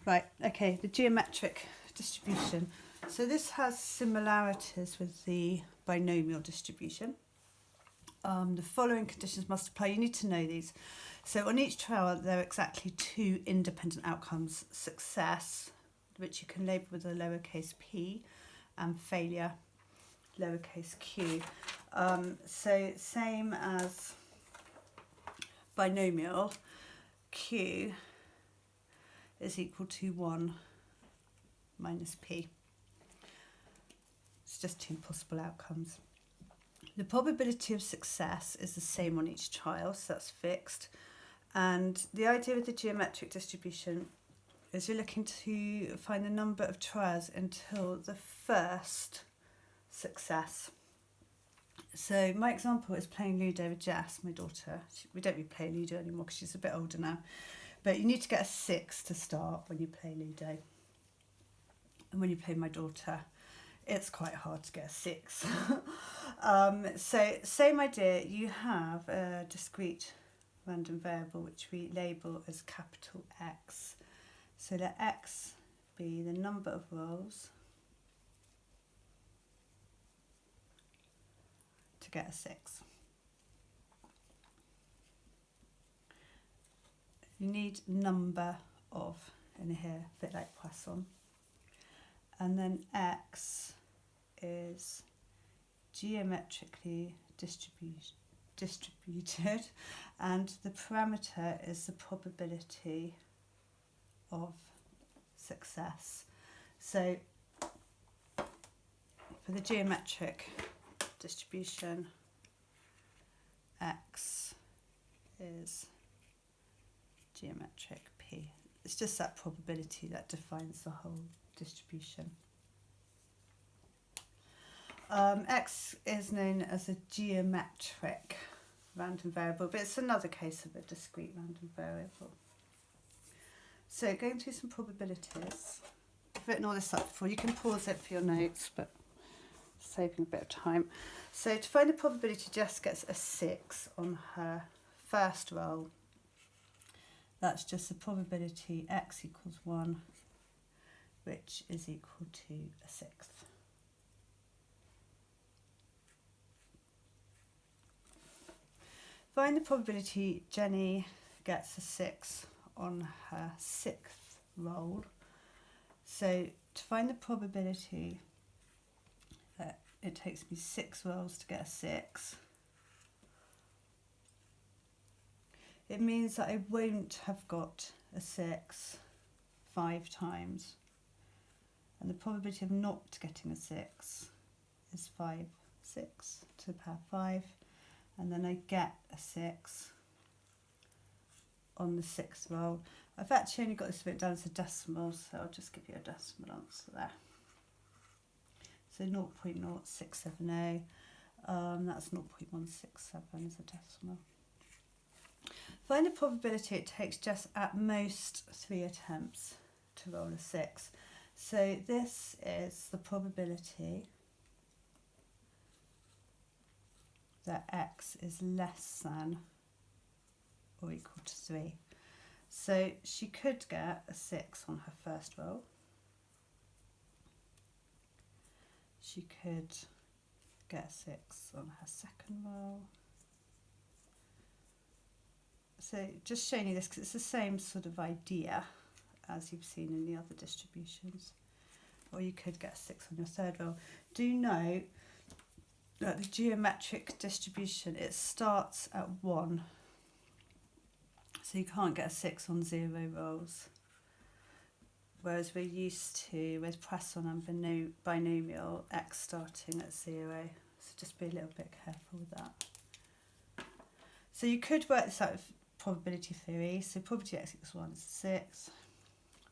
Right, okay, the geometric distribution. So this has similarities with the binomial distribution. The following conditions must apply. You need to know these. So on each trial, there are exactly two independent outcomes: success, which you can label with a lowercase p, and failure, lowercase q. So same as binomial, q is equal to 1 minus p. It's just two possible outcomes. The probability of success is the same on each trial, so that's fixed. And the idea with the geometric distribution is you're looking to find the number of trials until the first success. So my example is playing Ludo with Jess, my daughter. We don't really play Ludo anymore because she's a bit older now. But you need to get a 6 to start when you play Ludo. And when you play my daughter, it's quite hard to get a 6. So same idea, you have a discrete random variable which we label as capital X. So let X be the number of rolls to get a 6. You need number of in here, a bit like Poisson. And then X is geometrically distributed, and the parameter is the probability of success. So for the geometric distribution, X is geometric P. It's just that probability that defines the whole distribution. X is known as a geometric random variable, but it's another case of a discrete random variable. So going through some probabilities. I've written all this up before. You can pause it for your notes, but saving a bit of time. So to find the probability, Jess gets a 6 on her first roll. That's just the probability X equals 1, which is equal to a 6th. Find the probability Jenny gets a 6 on her 6th roll. So to find the probability that it takes me 6 rolls to get a 6, it means that I won't have got a 6 5 times. And the probability of not getting a 6 is 5, 6 to the power 5. And then I get a 6 on the 6th roll. I've actually only got this bit down as a decimal, so I'll just give you a decimal answer there. So 0.0670, that's 0.167 as a decimal. Find the probability it takes just at most 3 attempts to roll a 6. So this is the probability that X is less than or equal to 3. So she could get a 6 on her first roll. She could get a 6 on her second roll. So just showing you this because it's the same sort of idea as you've seen in the other distributions. Or you could get a 6 on your third roll. Do note that the geometric distribution, it starts at 1. So you can't get a 6 on 0 rolls. Whereas we're used to, with Poisson and binomial, X starting at 0. So just be a little bit careful with that. So you could work this out with probability theory. So probability X equals 1 is 6.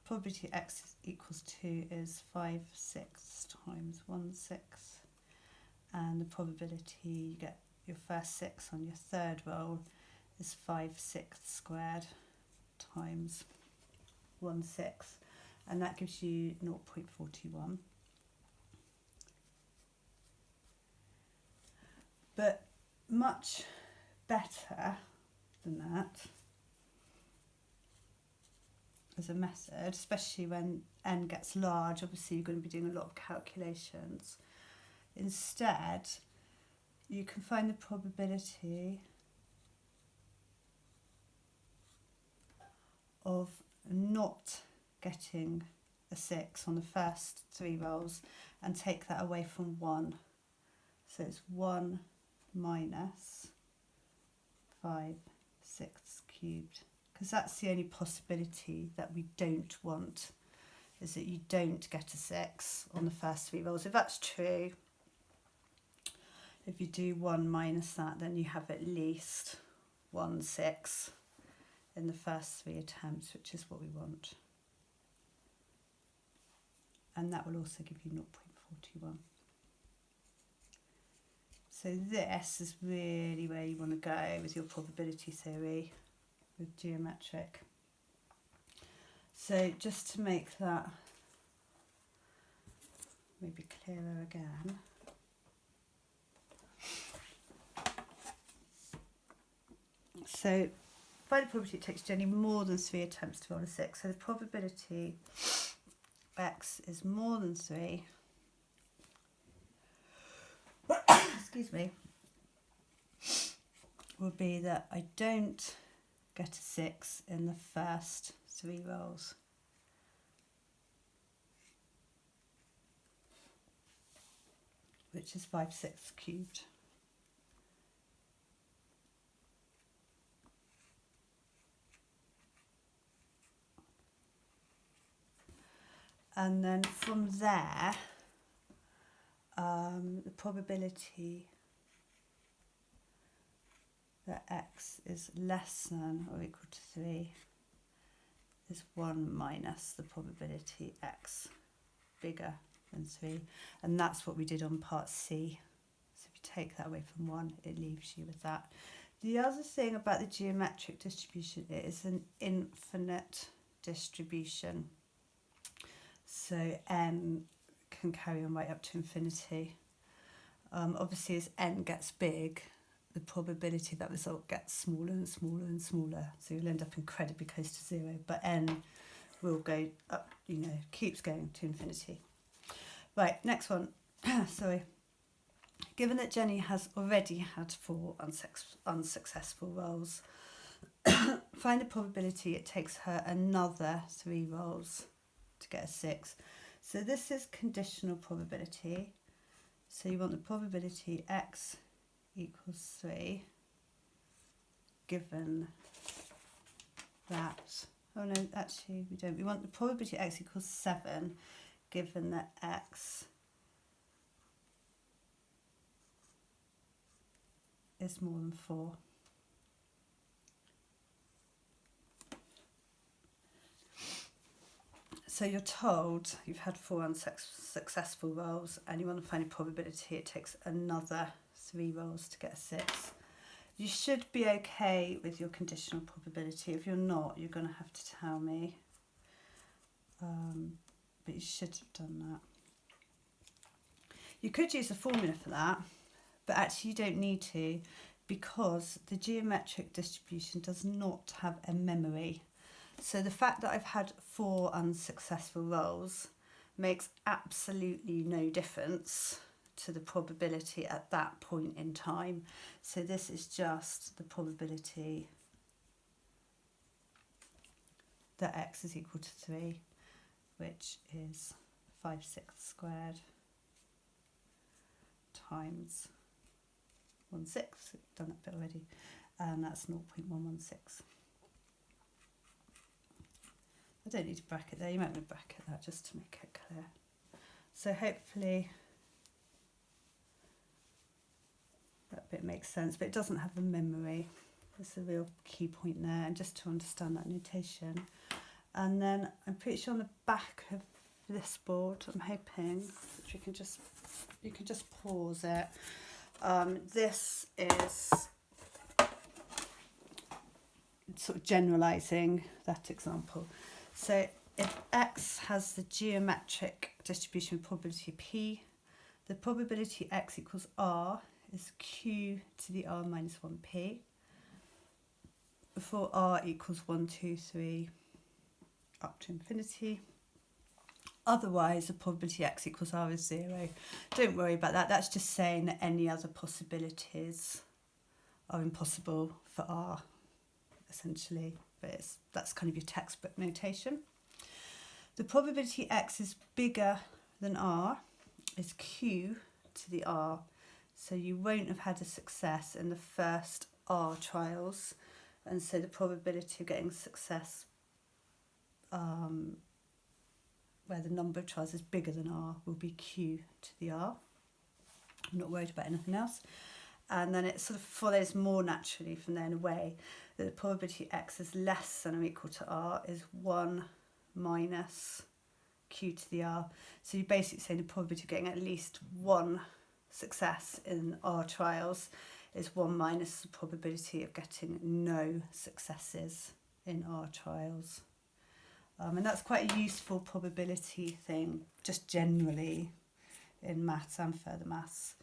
Probability X equals 2 is 5 6 times 1 6. And the probability you get your first 6 on your third roll is 5 6 squared times 1 6. And that gives you 0.41. But much better than that as a method, especially when n gets large. Obviously you're going to be doing a lot of calculations. Instead, you can find the probability of not getting a 6 on the first 3 rolls and take that away from 1. So it's 1 minus 5 6 cubed, because that's the only possibility that we don't want, is that you don't get a 6 on the first 3 rolls. If that's true, if you do 1 minus that, then you have at least 1 6 in the first 3 attempts, which is what we want. And that will also give you 0.41. So this is really where you want to go with your probability theory with geometric. So just to make that maybe clearer again, so by the probability it takes Jenny more than 3 attempts to roll a 6. So the probability x is more than 3, excuse me, will be that I don't get a 6 in the first 3 rolls. Which is 5 6 cubed. And then from there, the probability that x is less than or equal to 3 is 1 minus the probability x bigger than 3. And that's what we did on part C. So if you take that away from 1, it leaves you with that. The other thing about the geometric distribution is an infinite distribution. So n can carry on right up to infinity. Obviously, as n gets big, the probability that result gets smaller and smaller and smaller. So you'll end up incredibly close to 0. But n will go up, you know, keeps going to infinity. Right, next one. Sorry. Given that Jenny has already had 4 unsuccessful rolls, find the probability it takes her another 3 rolls to get a 6. So this is conditional probability. So you want the probability x equals 3 given that, oh no, actually we don't. We want the probability x equals 7 given that x is more than 4. So you're told you've had 4 unsuccessful rolls and you want to find a probability it takes another 3 rolls to get a 6. You should be okay with your conditional probability. If you're not, you're going to have to tell me. But you should have done that. You could use a formula for that, but actually you don't need to, because the geometric distribution does not have a memory. So the fact that I've had 4 unsuccessful rolls makes absolutely no difference to the probability at that point in time. So this is just the probability that x is equal to 3, which is 5 6 squared times 1 6. We've done that bit already, and that's 0.116. I don't need to bracket there, you might want to bracket that just to make it clear. So hopefully that bit makes sense, but it doesn't have a memory. That's a real key point there, and just to understand that notation. And then I'm pretty sure on the back of this board, I'm hoping that you can just pause it. This is sort of generalising that example. So if x has the geometric distribution with probability p, the probability x equals r is q to the r minus 1p, for r equals 1, 2, 3, up to infinity. Otherwise, the probability x equals r is 0. Don't worry about that. That's just saying that any other possibilities are impossible for r, essentially. But that's kind of your textbook notation. The probability x is bigger than r is q to the r. So you won't have had a success in the first r trials. And so the probability of getting success where the number of trials is bigger than r will be q to the r. I'm not worried about anything else. And then it sort of follows more naturally from there in a way that the probability x is less than or equal to r is 1 minus q to the r. So you're basically saying the probability of getting at least one success in r trials is 1 minus the probability of getting no successes in r trials. And that's quite a useful probability thing, just generally in maths and further maths,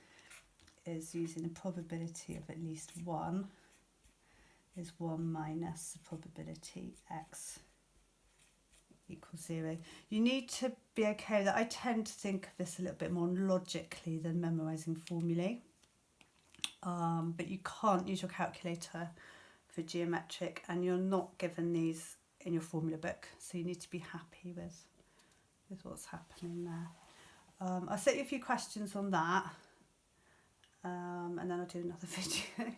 is using the probability of at least 1 is 1 minus the probability x equals 0. You need to be okay that I tend to think of this a little bit more logically than memorising formulae. But you can't use your calculator for geometric, and you're not given these in your formula book, so you need to be happy with what's happening there. I'll set you a few questions on that, and then I'll do another video.